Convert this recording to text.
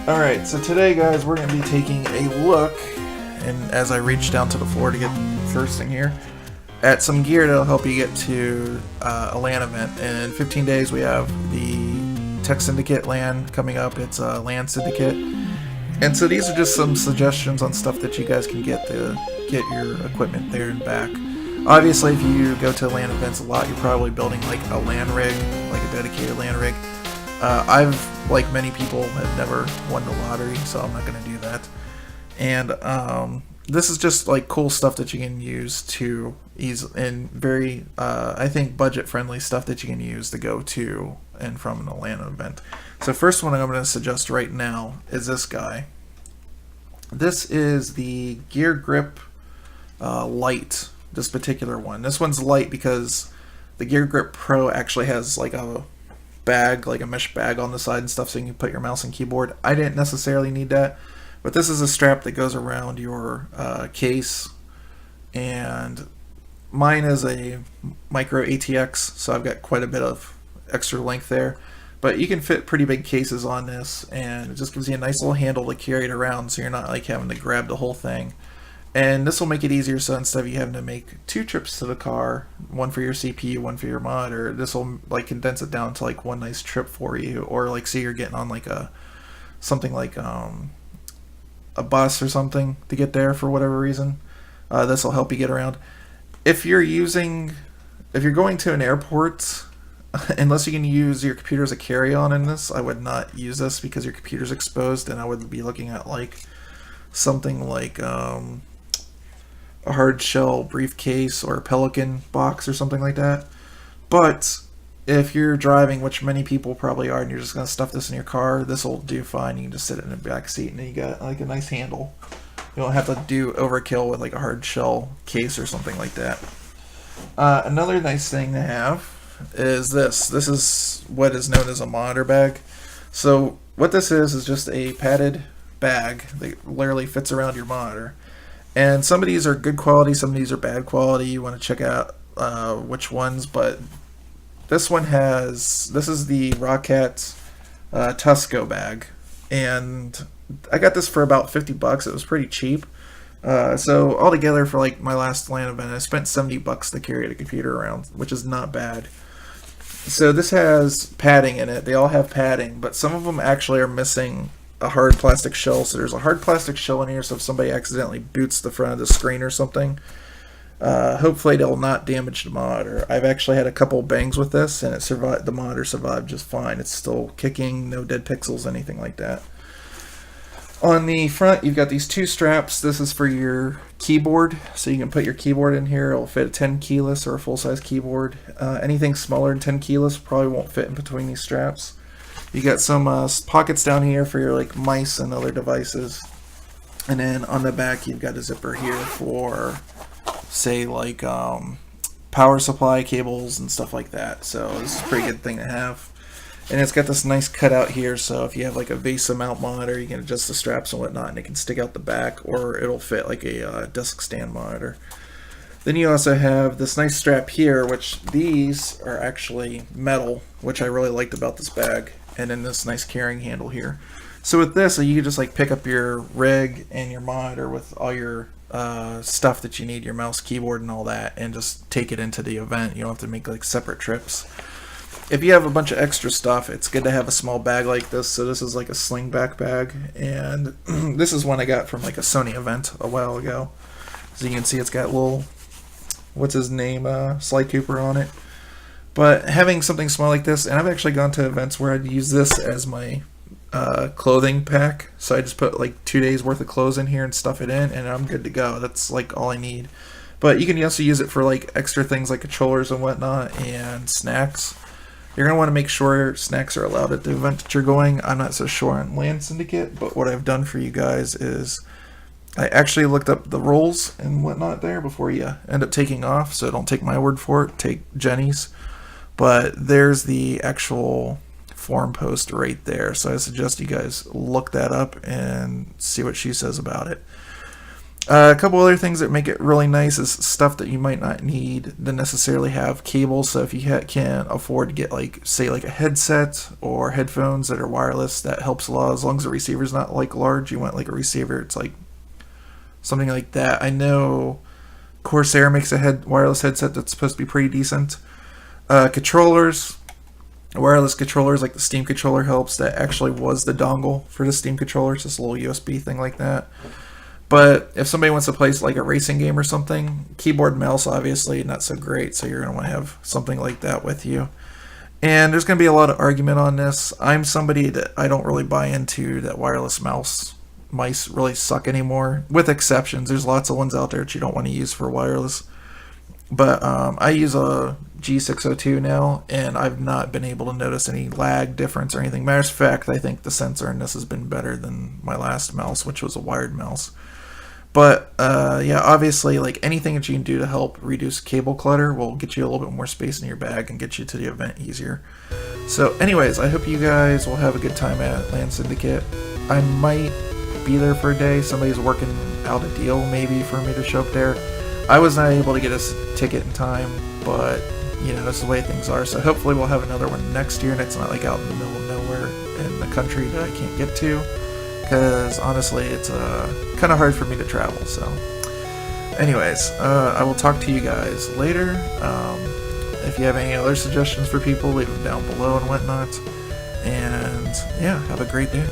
Alright, so today, guys, we're going to be taking a look, and as I reach down to the floor to get first thing here, at some gear that'll help you get to a LAN event. In 15 days, we have the Tech Syndicate LAN coming up. It's Lan Syndicate. And so these are just some suggestions on stuff that you guys can get to get your equipment there and back. Obviously, if you go to LAN events a lot, you're probably building like a LAN rig, like a dedicated LAN rig. I've, like many people, have never won the lottery, so I'm not going to do that. And this is just like cool stuff that you can use to ease and very, I think, budget-friendly stuff that you can use to go to and from the LAN event. So first one I'm going to suggest right now is this guy. This is the Gear Grip Lite. This particular one. This one's light because the Gear Grip Pro actually has like a bag, like a mesh bag on the side and stuff, so you can put your mouse and keyboard. I didn't necessarily need that, but this is a strap that goes around your case, and mine is a micro ATX, so I've got quite a bit of extra length there. But you can fit pretty big cases on this, and it just gives you a nice little handle to carry it around, so you're not like having to grab the whole thing. And this will make it easier, so instead of you having to make 2 trips to the car, one for your CPU, one for your monitor, this will like condense it down to like one nice trip for you. Or like say you're getting on like something like a bus or something to get there for whatever reason. This will help you get around. If you're going to an airport, unless you can use your computer as a carry-on in this, I would not use this because your computer's exposed, and I would be looking at like something like a hard shell briefcase or a Pelican box or something like that. But if you're driving, which many people probably are, and you're just going to stuff this in your car, this will do fine. You can just sit in the back seat and then you got like a nice handle. You don't have to do overkill with like a hard shell case or something like that. Another nice thing to have is this. This is what is known as a monitor bag. So what this is just a padded bag that literally fits around your monitor. And some of these are good quality, some of these are bad quality. You want to check out which ones, but this is the Roccat Tusco bag, and I got this for about $50. It was pretty cheap. So altogether for like my last LAN event, I spent $70 to carry the computer around, which is not bad. So this has padding in it. They all have padding, but some of them actually are missing a hard plastic shell. So there's a hard plastic shell in here, so if somebody accidentally boots the front of the screen or something, hopefully they'll not damage the monitor. I've actually had a couple bangs with this, and it survived. The monitor survived just fine. It's still kicking, no dead pixels, anything like that. On the front, you've got these 2 straps. This is for your keyboard, so you can put your keyboard in here. It'll fit a 10 keyless or a full-size keyboard. Anything smaller than 10 keyless probably won't fit in between these straps. You got some pockets down here for your like mice and other devices, and then on the back you've got a zipper here for, say, like power supply cables and stuff like that. So this is a pretty good thing to have. And it's got this nice cutout here, so if you have like a VESA mount monitor, you can adjust the straps and whatnot, and it can stick out the back, or it'll fit like a desk stand monitor. Then you also have this nice strap here, which these are actually metal, which I really liked about this bag. And then this nice carrying handle here. So with this, you can just like pick up your rig and your monitor with all your stuff that you need, your mouse, keyboard, and all that, and just take it into the event. You don't have to make like separate trips. If you have a bunch of extra stuff, it's good to have a small bag like this. So this is like a Sling bag, and this is one I got from like a Sony event a while ago. So you can see it's got little, what's his name, Sly Cooper on it. But having something small like this, and I've actually gone to events where I'd use this as my clothing pack. So I just put like 2 days worth of clothes in here and stuff it in, and I'm good to go. That's like all I need. But you can also use it for like extra things like controllers and whatnot and snacks. You're going to want to make sure snacks are allowed at the event that you're going. I'm not so sure on Lan Syndicate, but what I've done for you guys is I actually looked up the rules and whatnot there before you end up taking off, so don't take my word for it, take Jenny's. But there's the actual forum post right there, so I suggest you guys look that up and see what she says about it. A couple other things that make it really nice is stuff that you might not need to necessarily have cables. So if you can't afford to get like, say, like a headset or headphones that are wireless, that helps a lot. As long as the receiver's not like large, you want like a receiver. It's like something like that. I know Corsair makes a wireless headset that's supposed to be pretty decent. Controllers, wireless controllers like the Steam controller helps. That actually was the dongle for the Steam controller. It's just a little USB thing like that. But if somebody wants to play like a racing game or something, keyboard and mouse obviously not so great, so you're going to want to have something like that with you. And there's going to be a lot of argument on this. I'm somebody that I don't really buy into that wireless mice really suck anymore, with exceptions. There's lots of ones out there that you don't want to use for wireless. But I use a G602 now, and I've not been able to notice any lag difference or anything. Matter of fact, I think the sensor in this has been better than my last mouse, which was a wired mouse. But yeah, obviously, like anything that you can do to help reduce cable clutter will get you a little bit more space in your bag and get you to the event easier. So anyways, I hope you guys will have a good time at Lan Syndicate. I might be there for a day. Somebody's working out a deal maybe for me to show up there. I was not able to get a ticket in time, but you know, that's the way things are. So hopefully we'll have another one next year, and it's not like out in the middle of nowhere in the country that I can't get to. Because honestly, it's kind of hard for me to travel. So anyways, I will talk to you guys later. If you have any other suggestions for people, leave them down below and whatnot. And yeah, have a great day.